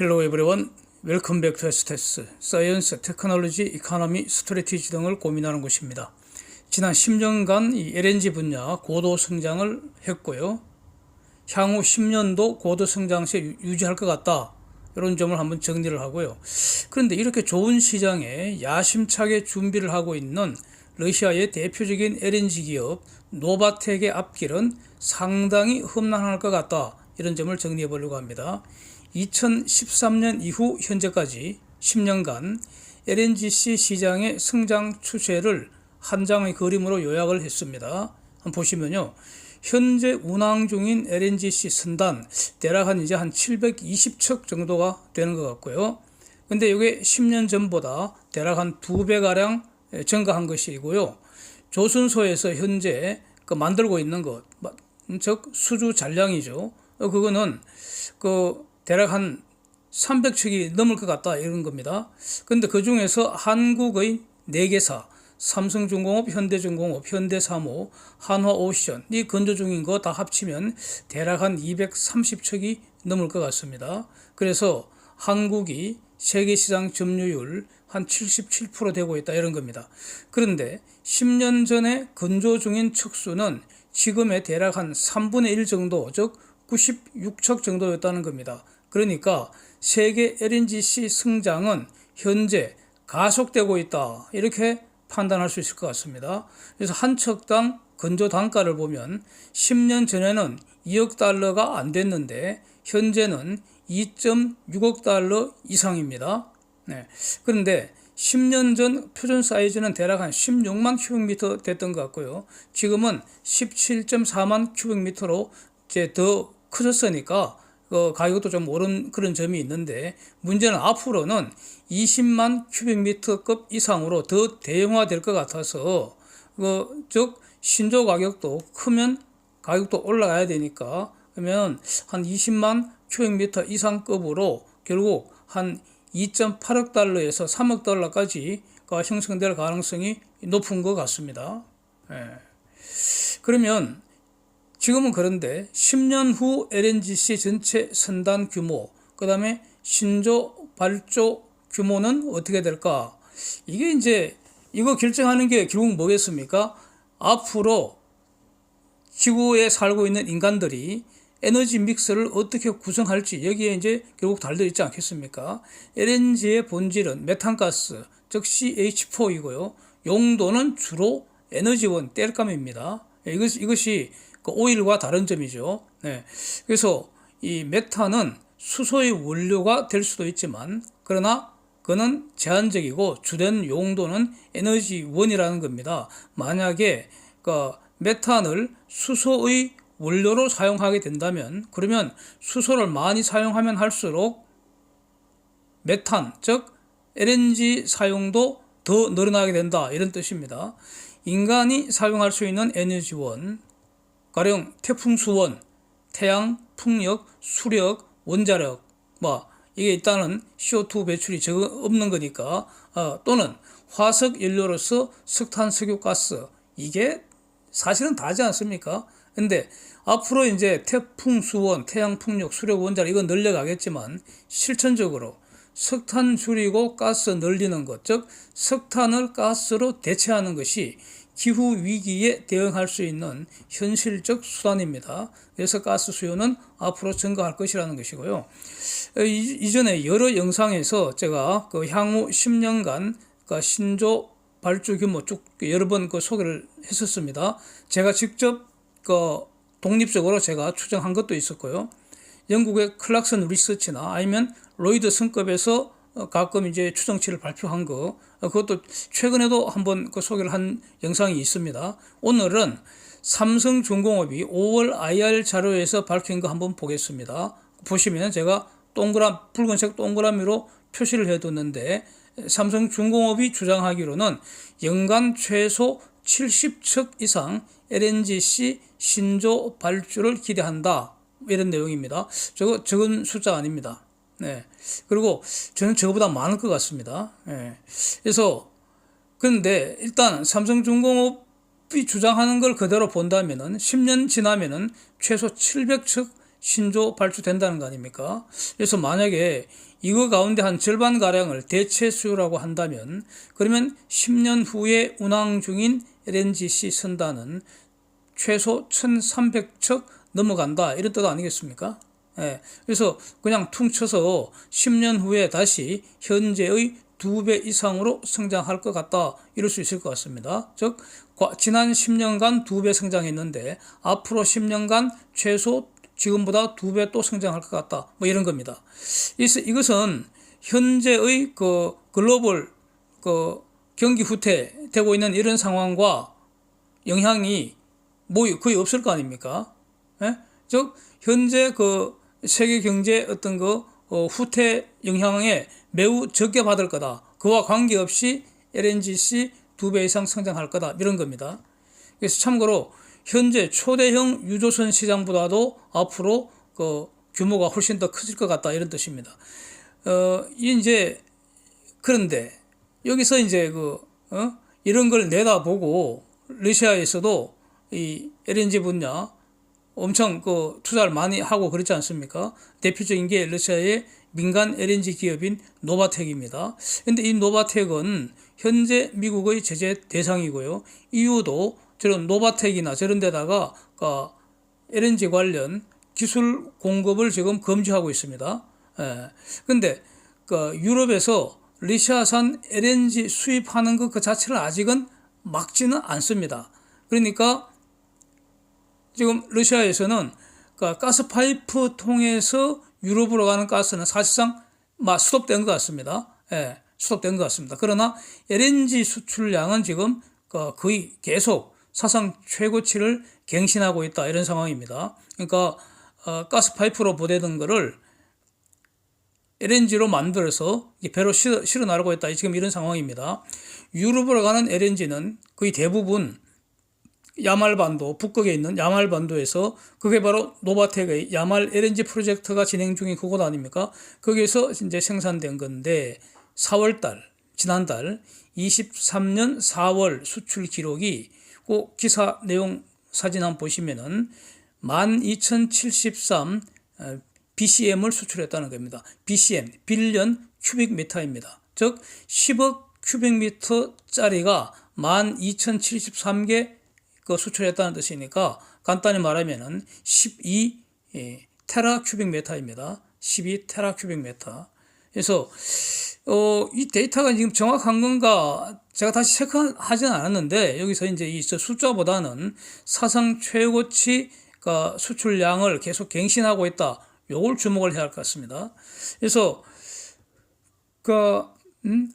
Hello everyone. Welcome back to STS, Science, Technology, Economy, Strategy 등을 고민하는 곳입니다. 지난 10년간 이 LNG 분야 고도 성장을 했고요. 향후 10년도 고도 성장세 유지할 것 같다. 이런 점을 한번 정리를 하고요. 그런데 이렇게 좋은 시장에 야심차게 준비를 하고 있는 러시아의 대표적인 LNG 기업 노바텍의 앞길은 상당히 험난할 것 같다. 이런 점을 정리해 보려고 합니다. 2013년 이후 현재까지 10년간 LNGC 시장의 성장 추세를 한 장의 그림으로 요약을 했습니다. 한번 보시면요. 현재 운항 중인 LNGC 선단 대략 한 720척 정도가 되는 것 같고요. 근데 이게 10년 전보다 대략 한 2배가량 증가한 것이고요. 조선소에서 현재 만들고 있는 것, 즉 수주 잔량이죠. 그거는 대략 한 300척이 넘을 것 같다 이런 겁니다. 근데 그 중에서 한국의 4개사 삼성중공업, 현대중공업, 현대사모, 한화오션 이 건조 중인 거 다 합치면 대략 한 230척이 넘을 것 같습니다. 그래서 한국이 세계시장 점유율 한 77% 되고 있다 이런 겁니다. 그런데 10년 전에 건조 중인 척수는 지금의 대략 한 3분의 1 정도, 즉 96척 정도였다는 겁니다. 그러니까 세계 LNGC 성장은 현재 가속되고 있다 이렇게 판단할 수 있을 것 같습니다. 그래서 한 척당 건조 단가를 보면 10년 전에는 2억 달러가 안 됐는데 현재는 2.6억 달러 이상입니다. 그런데 10년 전 표준 사이즈는 대략 한 16만 큐빅미터 됐던 것 같고요. 지금은 17.4만 큐빅미터로 이제 더 커졌으니까 가격도 좀 오른 그런 점이 있는데, 문제는 앞으로는 20만 큐빅미터급 이상으로 더 대형화될 것 같아서 즉 신조 가격도 크면 가격도 올라가야 되니까, 그러면 한 20만 큐빅미터 이상급으로 결국 한 2.8억 달러에서 3억 달러까지 형성될 가능성이 높은 것 같습니다. 그러면 지금은 그런데 10년 후 LNGC 전체 선단 규모, 그 다음에 신조 발조 규모는 어떻게 될까? 이게 이제 이거 결정하는 게 결국 뭐겠습니까? 앞으로 지구에 살고 있는 인간들이 에너지 믹스를 어떻게 구성할지 여기에 이제 결국 달려 있지 않겠습니까? LNG의 본질은 메탄가스, 즉 CH4이고요. 용도는 주로 에너지원, 땔감입니다. 이것이 오일과 다른 점이죠. 그래서 이 메탄은 수소의 원료가 될 수도 있지만, 그러나 그는 제한적이고 주된 용도는 에너지원이라는 겁니다. 만약에 메탄을 수소의 원료로 사용하게 된다면, 그러면 수소를 많이 사용하면 할수록 메탄, 즉 LNG 사용도 더 늘어나게 된다 이런 뜻입니다. 인간이 사용할 수 있는 에너지원, 가령 태풍수원, 태양, 풍력, 수력, 원자력, 이게 일단은 CO2 배출이 없는 거니까, 또는 화석 연료로서 석탄, 석유가스, 이게 사실은 다지 않습니까? 근데 앞으로 이제 태풍수원, 태양, 풍력, 수력, 원자력 이건 늘려가겠지만, 실천적으로 석탄 줄이고 가스 늘리는 것, 즉 석탄을 가스로 대체하는 것이 기후 위기에 대응할 수 있는 현실적 수단입니다. 그래서 가스 수요는 앞으로 증가할 것이라는 것이고요. 이전에 여러 영상에서 제가 향후 10년간 신조 발주 규모 쭉 여러 번 소개를 했었습니다. 제가 직접 독립적으로 제가 추정한 것도 있었고요. 영국의 클락슨 리서치나 아니면 로이드 성급에서 가끔 이제 추정치를 발표한 거, 그것도 최근에도 한번 소개를 한 영상이 있습니다. 오늘은 삼성중공업이 5월 IR 자료에서 밝힌 거 한번 보겠습니다. 보시면 제가 붉은색 동그라미로 표시를 해뒀는데, 삼성중공업이 주장하기로는 연간 최소 70척 이상 LNGC 신조 발주를 기대한다 이런 내용입니다. 적은 숫자 아닙니다. 그리고 저는 저거보다 많을 것 같습니다. 그래서 그런데 일단 삼성중공업이 주장하는 걸 그대로 본다면은 10년 지나면은 최소 700척 신조 발주된다는 거 아닙니까? 그래서 만약에 이거 가운데 한 절반가량을 대체 수요라고 한다면 그러면 10년 후에 운항 중인 LNGC 선단은 최소 1300척 넘어간다 이런 뜻 아니겠습니까? 예, 그래서 그냥 퉁쳐서 10년 후에 다시 현재의 2배 이상으로 성장할 것 같다 이럴 수 있을 것 같습니다. 즉 지난 10년간 2배 성장했는데 앞으로 10년간 최소 지금보다 2배 또 성장할 것 같다 뭐 이런 겁니다. 이것은 현재의 그 글로벌 그 경기 후퇴되고 있는 이런 상황과 영향이 뭐 거의 없을 거 아닙니까? 예? 즉 현재 그 세계 경제 어떤 그 후퇴 영향에 매우 적게 받을 거다. 그와 관계없이 LNGC 2배 이상 성장할 거다. 이런 겁니다. 그래서 참고로 현재 초대형 유조선 시장보다도 앞으로 그 규모가 훨씬 더 커질 것 같다. 이런 뜻입니다. 이제 그런데 여기서 이제 이런 걸 내다보고 러시아에서도 이 LNG 분야 엄청 투자를 많이 하고 그렇지 않습니까? 대표적인 게 러시아의 민간 LNG 기업인 노바텍입니다. 그런데 이 노바텍은 현재 미국의 제재 대상이고요. EU도 저런 노바텍이나 저런 데다가 LNG 관련 기술 공급을 지금 금지하고 있습니다. 그런데 유럽에서 러시아산 LNG 수입하는 것 그 자체를 아직은 막지는 않습니다. 그러니까 지금 러시아에서는 가스파이프 통해서 유럽으로 가는 가스는 사실상 스톱된 것 같습니다. 스톱된 것 같습니다. 그러나 LNG 수출량은 지금 거의 계속 사상 최고치를 갱신하고 있다 이런 상황입니다. 그러니까 가스파이프로 보내던 거를 LNG로 만들어서 배로 실어 나르고 있다 지금 이런 상황입니다. 유럽으로 가는 LNG는 거의 대부분 야말반도, 북극에 있는 야말반도에서 그게 바로 노바텍의 야말 LNG 프로젝트가 진행 중인 그곳 아닙니까? 거기에서 이제 생산된 건데 4월달, 지난달 23년 4월 수출 기록이 꼭 기사 내용 사진 한번 보시면은 12,073 BCM을 수출했다는 겁니다. BCM, 빌리언 큐빅미터입니다. 즉 10억 큐빅미터짜리가 12,073개 수출했다는 뜻이니까 간단히 말하면은 12 테라 큐빅미터입니다. 12 테라 큐빅미터. 그래서 이 데이터가 지금 정확한 건가 제가 다시 체크하지는 않았는데 여기서 이제 이 숫자보다는 사상 최고치 수출량을 계속 갱신하고 있다. 요걸 주목을 해야 할 것 같습니다. 그래서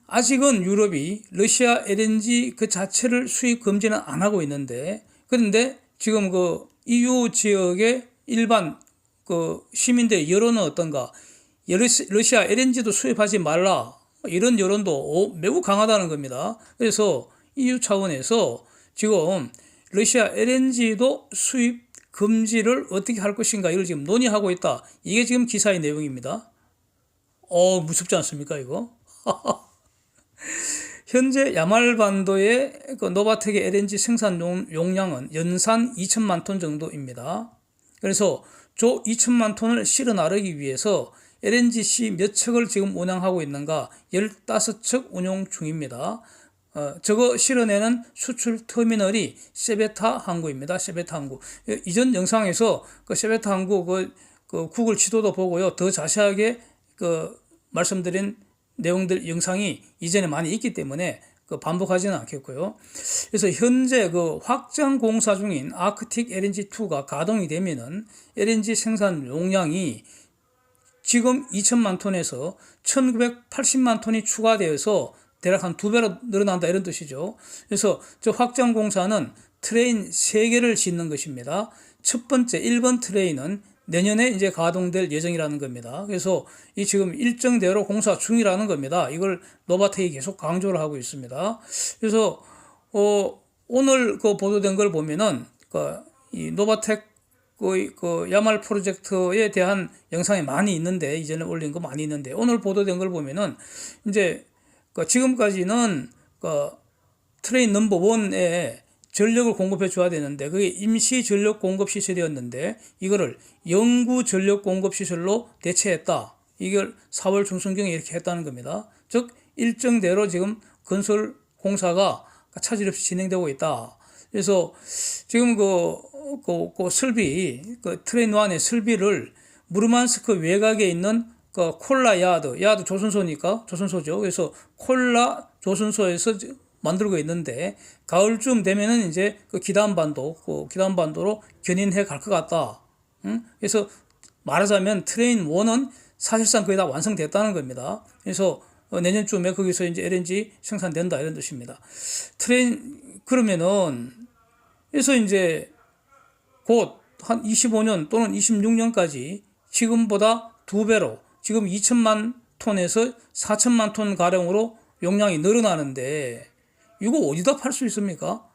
아직은 유럽이 러시아 LNG 그 자체를 수입 금지는 안 하고 있는데 그런데 지금 EU 지역의 일반 시민들의 여론은 어떤가? 러시아 LNG도 수입하지 말라 이런 여론도 매우 강하다는 겁니다. 그래서 EU 차원에서 지금 러시아 LNG도 수입 금지를 어떻게 할 것인가 이걸 지금 논의하고 있다. 이게 지금 기사의 내용입니다. 무섭지 않습니까 이거? 현재 야말반도의 노바텍의 LNG 생산 용량은 연산 2천만 톤 정도입니다. 그래서 저 2천만 톤을 실어 나르기 위해서 LNGC 몇 척을 지금 운항하고 있는가 15척 운용 중입니다. 저거 실어내는 수출 터미널이 세베타 항구입니다. 세베타 항구. 이전 영상에서 세베타 항구 구글 지도도 보고요. 더 자세하게 말씀드린 내용들 영상이 이전에 많이 있기 때문에 반복하지는 않겠고요. 그래서 현재 확장 공사 중인 아크틱 LNG2가 가동이 되면은 LNG 생산 용량이 지금 2천만 톤에서 1980만 톤이 추가되어서 대략 한 2배로 늘어난다 이런 뜻이죠. 그래서 저 확장 공사는 트레인 3개를 짓는 것입니다. 첫 번째 1번 트레인은 내년에 이제 가동될 예정이라는 겁니다. 그래서 이 지금 일정대로 공사 중이라는 겁니다. 이걸 노바텍이 계속 강조를 하고 있습니다. 그래서 오늘 보도된 걸 보면은 이 노바텍 야말 프로젝트에 대한 영상이 많이 있는데 이전에 올린 거 많이 있는데 오늘 보도된 걸 보면은 이제 지금까지는 트레인 넘버 1에 전력을 공급해 줘야 되는데 그게 임시 전력 공급 시설이었는데 이거를 영구 전력 공급 시설로 대체했다. 이걸 4월 중순경에 이렇게 했다는 겁니다. 즉 일정대로 지금 건설 공사가 차질 없이 진행되고 있다. 그래서 지금 그 설비, 그 트레인 1의 설비를 무르만스크 외곽에 있는 그 콜라 야드 조선소니까 조선소죠. 그래서 콜라 조선소에서 만들고 있는데 가을쯤 되면은 이제 그 기단반도로 견인해 갈 것 같다. 그래서 말하자면 트레인 1은 사실상 거의 다 완성됐다는 겁니다. 그래서 내년쯤에 거기서 이제 LNG 생산된다 이런 뜻입니다. 그러면은 그래서 이제 곧 한 25년 또는 26년까지 지금보다 2배로 지금 2천만 톤에서 4천만 톤 가량으로 용량이 늘어나는데 이거 어디다 팔 수 있습니까?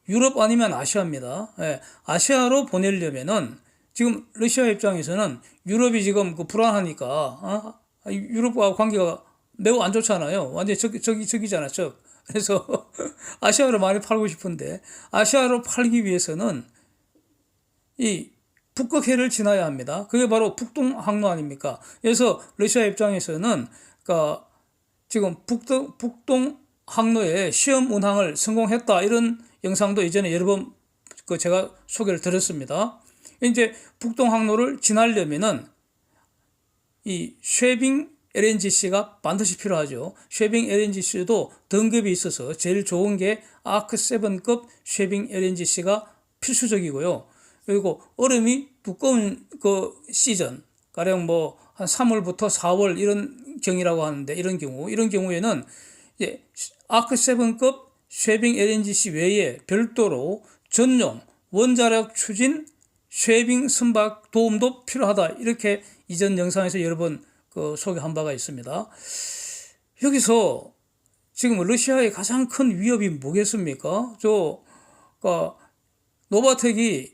유럽 아니면 아시아입니다. 예, 아시아로 보내려면은 지금 러시아 입장에서는 유럽이 지금 그 불안하니까 유럽과 관계가 매우 안 좋잖아요. 완전히 적이잖아, 적. 그래서 아시아로 많이 팔고 싶은데 아시아로 팔기 위해서는 이 북극해를 지나야 합니다. 그게 바로 북동 항로 아닙니까? 그래서 러시아 입장에서는 그러니까 지금 북동 항로에 시험 운항을 성공했다 이런 영상도 이전에 여러 번 제가 소개를 드렸습니다. 이제 북동 항로를 지나려면은 이 쉐빙 LNGC가 반드시 필요하죠. 쉐빙 LNGC도 등급이 있어서 제일 좋은 게 아크7급 쉐빙 LNGC가 필수적이고요. 그리고 얼음이 두꺼운 그 시즌, 가령 뭐 한 3월부터 4월 이런 경이라고 하는데 이런 경우에는 이제 아크7급 쉐빙 LNGC 외에 별도로 전용 원자력 추진 쉐빙 선박 도움도 필요하다. 이렇게 이전 영상에서 여러 번 소개한 바가 있습니다. 여기서 지금 러시아의 가장 큰 위협이 뭐겠습니까? 노바텍이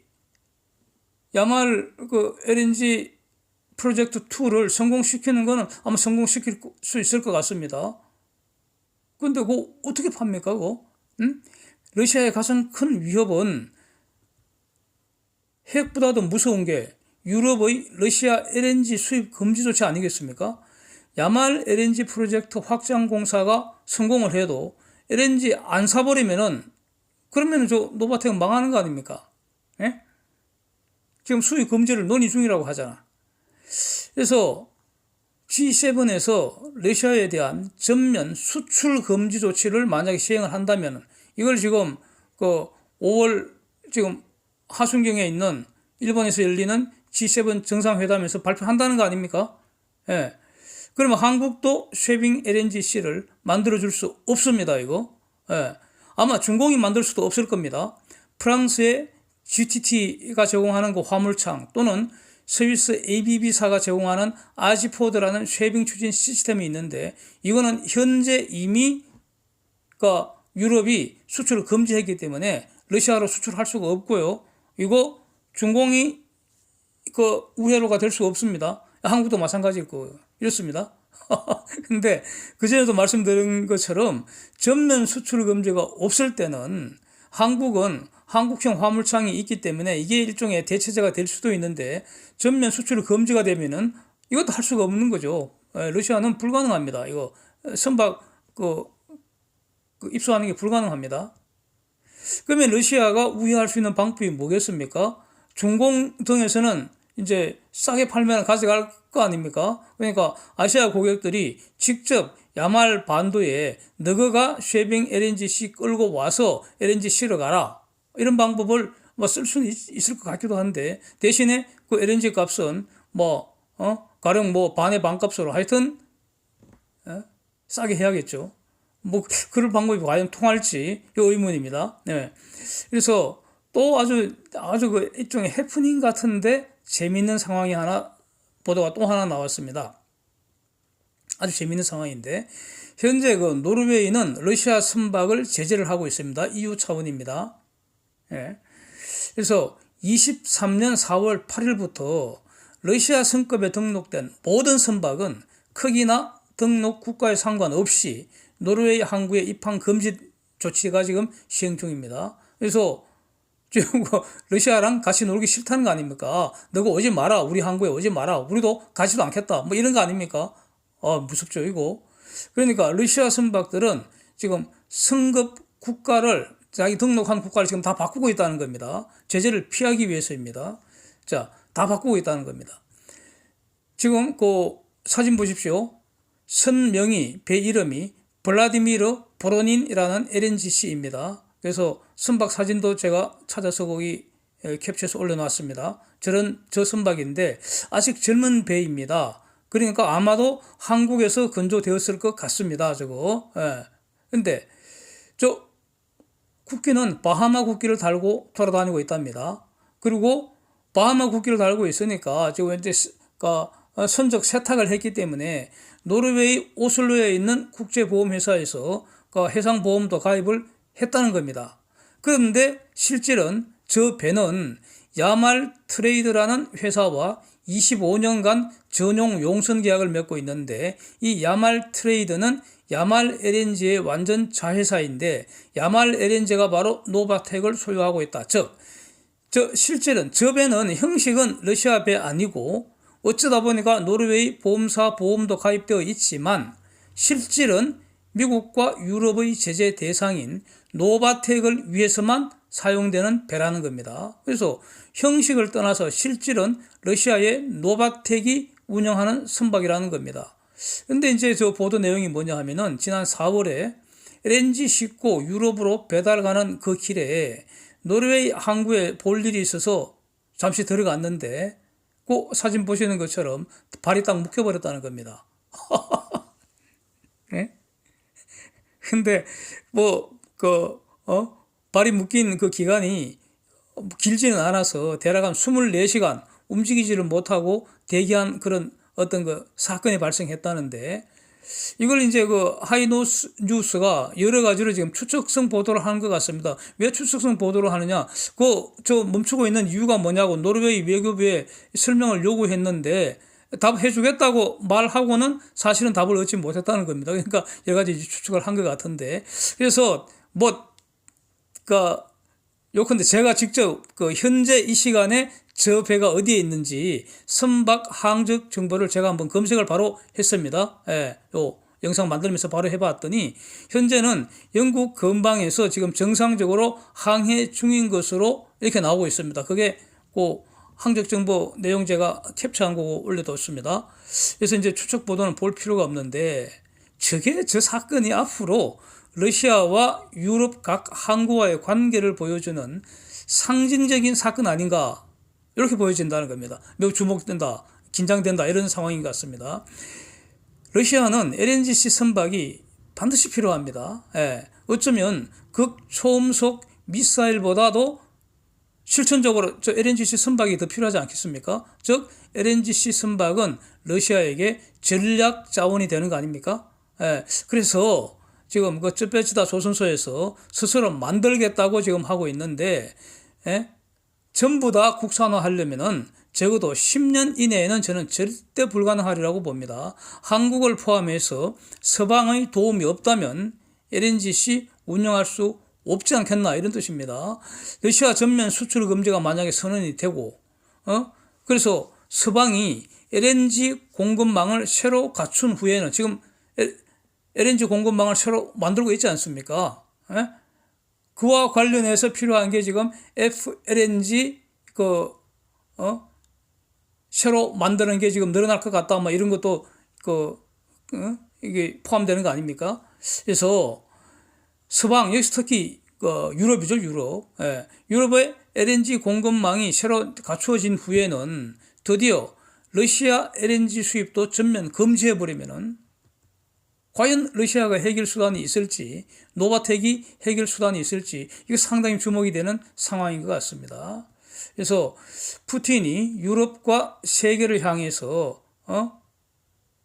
야말 LNG 프로젝트 2를 성공시키는 거는 아마 성공시킬 수 있을 것 같습니다. 근데 그거 어떻게 팝니까, 그거? 러시아의 가장 큰 위협은 핵보다도 무서운 게 유럽의 러시아 LNG 수입 금지 조치 아니겠습니까? 야말 LNG 프로젝트 확장 공사가 성공을 해도 LNG 안 사버리면은 그러면은 노바텍은 망하는 거 아닙니까? 예? 지금 수입 금지를 논의 중이라고 하잖아. 그래서 G7에서 러시아에 대한 전면 수출 금지 조치를 만약에 시행을 한다면 이걸 지금 5월 지금 하순경에 있는 일본에서 열리는 G7 정상회담에서 발표한다는 거 아닙니까? 예. 그러면 한국도 쉐빙 LNGC를 만들어줄 수 없습니다, 이거. 예. 아마 중공이 만들 수도 없을 겁니다. 프랑스의 GTT가 제공하는 그 화물창 또는 스위스 ABB사가 제공하는 아지포드라는 쉐빙 추진 시스템이 있는데 이거는 현재 이미 유럽이 수출을 금지했기 때문에 러시아로 수출할 수가 없고요. 이거 중공이 우회로가 될 수 없습니다. 한국도 마찬가지일 거예요. 이렇습니다. 근데 그전에도 말씀드린 것처럼 전면 수출 금지가 없을 때는 한국은 한국형 화물창이 있기 때문에 이게 일종의 대체제가 될 수도 있는데 전면 수출 금지가 되면은 이것도 할 수가 없는 거죠. 러시아는 불가능합니다. 이거 선박 입수하는 게 불가능합니다. 그러면 러시아가 우회할 수 있는 방법이 뭐겠습니까? 중공 등에서는 이제 싸게 팔면 가져갈 거 아닙니까? 그러니까 아시아 고객들이 직접 야말 반도에 너가 쉐빙 LNGC 끌고 와서 LNG 실어 가라. 이런 방법을 쓸 수는 있을 것 같기도 한데 대신에 그 LNG 값은 가령 반의 반값으로 하여튼 싸게 해야겠죠. 그럴 방법이 과연 통할지 의문입니다. 네. 그래서 또 아주 일종의 해프닝 같은데 재미있는 상황이 보도가 또 하나 나왔습니다. 아주 재미있는 상황인데 현재 노르웨이는 러시아 선박을 제재를 하고 있습니다. EU 차원입니다. 예. 그래서 23년 4월 8일부터 러시아 선급에 등록된 모든 선박은 크기나 등록 국가에 상관없이 노르웨이 항구에 입항 금지 조치가 지금 시행 중입니다. 그래서 지금 러시아랑 같이 놀기 싫다는 거 아닙니까? 너가 오지 마라. 우리 항구에 오지 마라. 우리도 가지도 않겠다. 뭐 이런 거 아닙니까? 무섭죠, 이거. 그러니까 러시아 선박들은 지금 승급 국가를 자기 등록한 국가를 지금 다 바꾸고 있다는 겁니다. 제재를 피하기 위해서입니다. 자, 다 바꾸고 있다는 겁니다. 지금 그 사진 보십시오. 선명이 배 이름이 블라디미르 보로닌이라는 LNGC입니다. 그래서 선박 사진도 제가 찾아서 거기 캡처해서 올려놨습니다. 저 선박인데 아직 젊은 배입니다. 그러니까 아마도 한국에서 건조되었을 것 같습니다. 저거. 예. 근데 저 국기는 바하마 국기를 달고 돌아다니고 있답니다. 그리고 바하마 국기를 달고 있으니까 지금 이제 선적 세탁을 했기 때문에 노르웨이 오슬로에 있는 국제보험회사에서 해상보험도 가입을 했다는 겁니다. 그런데 실질은 저 배는 야말 트레이드라는 회사와 25년간 전용 용선 계약을 맺고 있는데 이 야말 트레이드는 야말 LNG의 완전 자회사인데 야말 LNG가 바로 노바텍을 소유하고 있다. 즉, 실질은 저 배는 형식은 러시아 배 아니고 어쩌다 보니까 노르웨이 보험사 보험도 가입되어 있지만 실질은 미국과 유럽의 제재 대상인 노바텍을 위해서만 사용되는 배라는 겁니다. 그래서 형식을 떠나서 실질은 러시아의 노바텍이 운영하는 선박이라는 겁니다. 근데 이제 저 보도 내용이 뭐냐 하면은 지난 4월에 LNG 싣고 유럽으로 배달 가는 그 길에 노르웨이 항구에 볼 일이 있어서 잠시 들어갔는데 그 사진 보시는 것처럼 발이 딱 묶여버렸다는 겁니다. 네? 근데 발이 묶인 그 기간이 길지는 않아서 대략 한 24시간 움직이지를 못하고 대기한 그런 어떤 사건이 발생했다는데 이걸 이제 하이노스 뉴스가 여러 가지로 지금 추측성 보도를 하는 것 같습니다. 왜 추측성 보도를 하느냐? 저 멈추고 있는 이유가 뭐냐고 노르웨이 외교부에 설명을 요구했는데 답해주겠다고 말하고는 사실은 답을 얻지 못했다는 겁니다. 그러니까 여러 가지 추측을 한 것 같은데 그래서 요컨대 제가 직접 현재 이 시간에 저 배가 어디에 있는지 선박 항적 정보를 제가 한번 검색을 바로 했습니다. 예, 요 영상 만들면서 바로 해봤더니 현재는 영국 근방에서 지금 정상적으로 항해 중인 것으로 이렇게 나오고 있습니다. 그게 항적 정보 내용 제가 캡처한 거 올려뒀습니다. 그래서 이제 추측 보도는 볼 필요가 없는데 저 사건이 앞으로 러시아와 유럽 각 항구와의 관계를 보여주는 상징적인 사건 아닌가 이렇게 보여진다는 겁니다. 매우 주목된다, 긴장된다 이런 상황인 것 같습니다. 러시아는 LNGC 선박이 반드시 필요합니다. 예, 어쩌면 극초음속 미사일보다도 실천적으로 저 LNGC 선박이 더 필요하지 않겠습니까? 즉 LNGC 선박은 러시아에게 전략 자원이 되는 거 아닙니까? 예, 그래서 지금 쯔베치다 조선소에서 스스로 만들겠다고 지금 하고 있는데 전부 다 국산화하려면은 적어도 10년 이내에는 저는 절대 불가능하리라고 봅니다. 한국을 포함해서 서방의 도움이 없다면 LNGC 운영할 수 없지 않겠나 이런 뜻입니다. 러시아 전면 수출 금지가 만약에 선언이 되고 그래서 서방이 LNG 공급망을 새로 갖춘 후에는 지금 LNG 공급망을 새로 만들고 있지 않습니까? 그와 관련해서 필요한 게 지금 FLNG 새로 만드는 게 지금 늘어날 것 같다. 뭐 이런 것도 이게 포함되는 거 아닙니까? 그래서 서방 여기서 특히 유럽이죠, 유럽. 유럽의 LNG 공급망이 새로 갖추어진 후에는 드디어 러시아 LNG 수입도 전면 금지해 버리면은 과연 러시아가 해결 수단이 있을지 노바텍이 해결 수단이 있을지 이거 상당히 주목이 되는 상황인 것 같습니다. 그래서 푸틴이 유럽과 세계를 향해서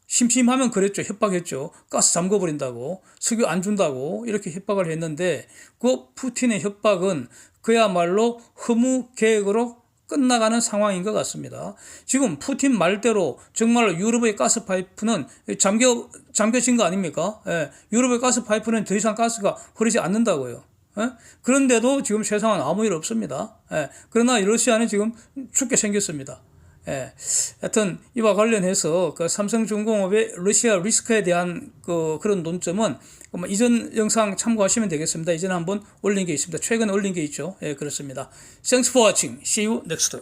심심하면 그랬죠. 협박했죠. 가스 잠궈버린다고 석유 안 준다고 이렇게 협박을 했는데 그 푸틴의 협박은 그야말로 허무 계획으로 끝나가는 상황인 것 같습니다. 지금 푸틴 말대로 정말로 유럽의 가스 파이프는 잠겨진 거 아닙니까? 유럽의 가스 파이프는 더 이상 가스가 흐르지 않는다고요. 그런데도 지금 세상은 아무 일 없습니다. 그러나 러시아는 지금 죽게 생겼습니다. 하여튼 이와 관련해서 그 삼성중공업의 러시아 리스크에 대한 그런 논점은 이전 영상 참고하시면 되겠습니다. 이전에 한번 올린 게 있습니다. 최근에 올린 게 있죠. 그렇습니다. Thanks for watching. See you next.